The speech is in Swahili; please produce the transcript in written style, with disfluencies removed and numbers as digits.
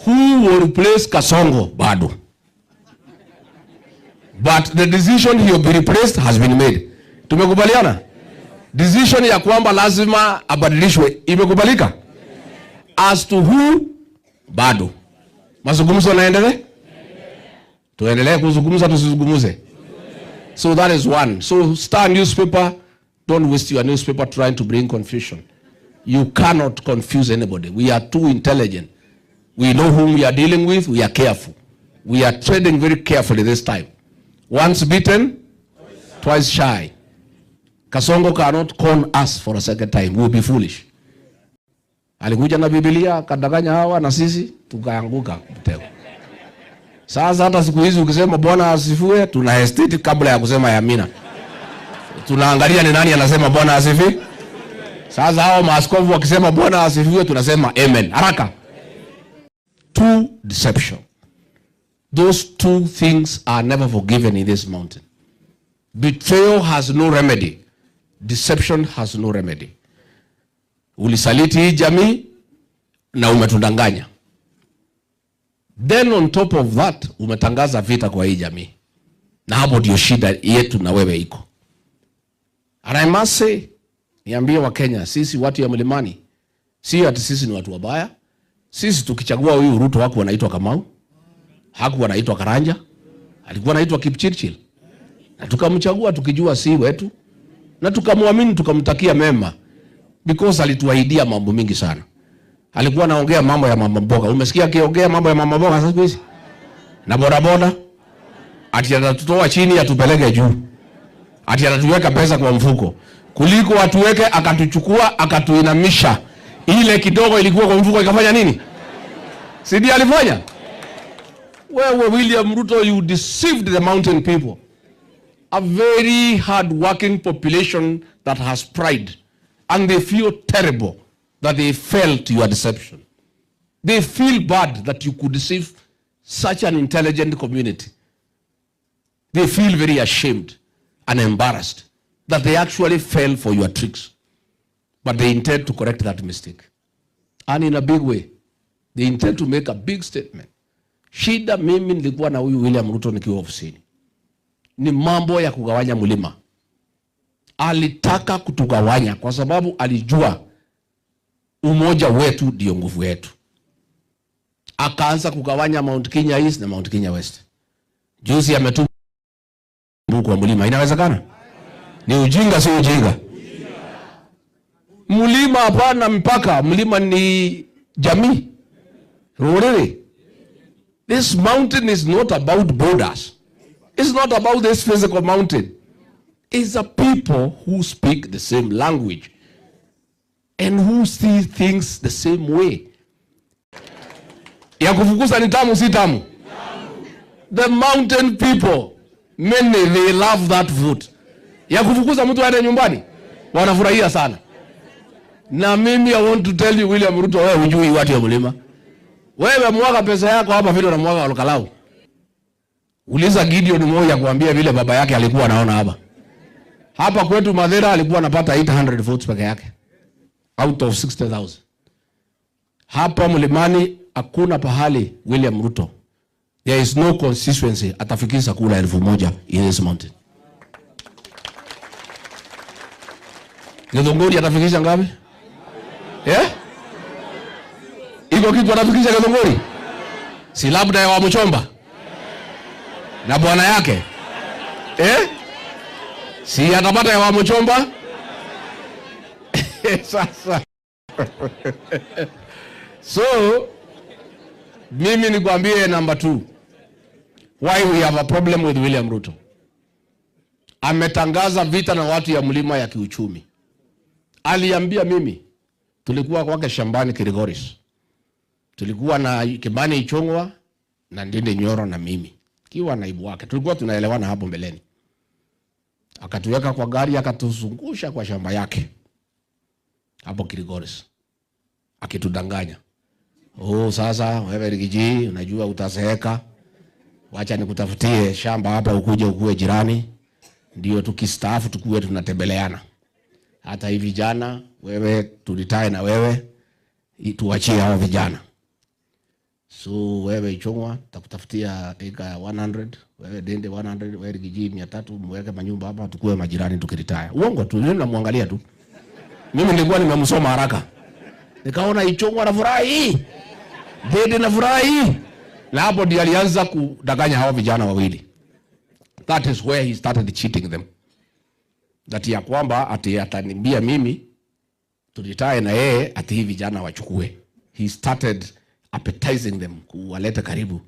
who will replace Kasongo bado. But the decision he will be replaced has been made. Tumekubaliana? Decision ya kwamba lazima abadilishwe imekubalika. As to who, bado. Mazungumzo yanaendelea? Tuendelee kuzungumza tusizungumuze. So that is one. So Star newspaper, don't waste your newspaper trying to bring confusion. You cannot confuse anybody. We are too intelligent. We know whom we are dealing with. We are careful. We are treading very carefully this time. Once bitten, twice shy. Kasongo cannot con us for a second time. We will be foolish. Alikuja na Biblia, kadanganya hawa na sisi, tukaanguka mtego. Sasa hata siku hizi ukisema Bwana asifiwe, tuna hesitate kabla ya kusema amina. Tunaangalia ni nani anasema Bwana asifiwe. Sasa hao maaskofu wakisema Bwana asifiwe, tunasema amen. Haraka. Two deception. Those two things are never forgiven in this mountain. Betrayal has no remedy. Deception has no remedy. Ulisaliti hii jamii na umetudanganya. Then on top of that, umetangaza vita kwa hii jamii. Na hapo ndio shida yetu na wewe iko. And I must say, niambie wa Kenya, sisi watu ya mlimani, si ati sisi ni watu wabaya. Sisi tukichagua huyu Ruto wako wanaitwa Kamau, haku wanaitwa Karanja, alikuwa anaitwa Kipchirchir. Na tukamchagua tukijua si wetu, na tukamwamini tukamtakia mema because alituahidia mambo mingi sana. Alikuwa anaongea mambo ya mama mboga. Umesikia akiongea mambo ya mama mboga sasa hivi? Na boda boda ati atatutoa chini atupeleke juu. Ati atatuweka pesa kwa mfuko. Kuliko atuweke akatuchukua akatuinamisha. Ile kidogo ilikuwa kwa mfuko ikafanya nini? Sidi alifanya? Wewe William Ruto, you deceived the mountain people. A very hard-working population that has pride. And they feel terrible that they fell to your deception. They feel bad that you could deceive such an intelligent community. They feel very ashamed and embarrassed that they actually fell for your tricks. But they intend to correct that mistake. And in a big way, they intend to make a big statement. Shida mimi nilikuwa na huyu William Ruto nikiwa ofisini. Ni mambo ya kugawanya mlima. Alitaka kutugawanya kwa sababu alijua umoja wetu ndio nguvu yetu. Akaanza kugawanya Mount Kenya East na Mount Kenya West. Juzi ametuma kwa mlima. Inawezekana? Ni ujinga si ujinga? Mlima hapana mpaka, mlima ni jamii. Really? This mountain is not about borders. It's not about this physical mountain. It's a people who speak the same language and who see things the same way. Ya kufukuza ni tamu si tamu? The mountain people, many they love that vote. Ya kufukuza mtu aende nyumbani, wanafurahia sana. Na mimi I want to tell you William Ruto, wewe hujui watu ya mlima. Wewe mwaga pesa yako hapa vile unamwaga Olokalau. Uliza Gideon Moi kuambia vile baba yake alikuwa anaona hapa. Hapa kwetu Mathera alikuwa anapata 800 votes peke yake out of 60,000. Hapa mlimani hakuna pahali William Ruto, there is no constituency atafikisha kula 1,000 in this mountain. Githunguri atafikisha ngapi? Iko kitu atafikisha Githunguri? Si labda ya Wamuchomba na bwana yake? Si atapata ya Wamuchomba? Sasa. So, mimi nikwambie number 2. Why we have a problem with William Ruto. Ametangaza vita na watu ya mlima ya kiuchumi. Aliambia mimi, tulikuwa kwake shambani Kirigoris. Tulikuwa na Kimani Ichung'wah na Ndindi Nyoro na mimi. Kiwa naibu wake. Tulikuwa tunaelewana hapo mbeleni. Akatuweka kwa gari akatuzungusha kwa shamba yake. Hapo Kirigoris. Akitudanganya. Sasa wewe Rigiji unajua utazeeka. Wacha nikutafutie shamba hapa ukuje ukue jirani. Ndio tukistaafu tukue tunatembeleana. Hata hivi vijana wewe tulitae na wewe tuachie hao vijana. So wewe Ichung'wa takutafutia eka 100, wewe Dende 100, wewe Rigiji 300, mweke manyumba hapa tukue majirani tukiritaya. Uongo tu, mimi namwangalia tu. Mimi nilikuwa nimemsoma haraka. Nikaona Ichung'wa anafurahi. Dende anafurahi. Na hapo ndiye alianza kudanganya hao vijana wawili. That is where he started cheating them. That ya kwamba ati ataniambia mimi tulitae na yeye ati hivi vijana wachukue. He started appetizing them, kuwaleta karibu.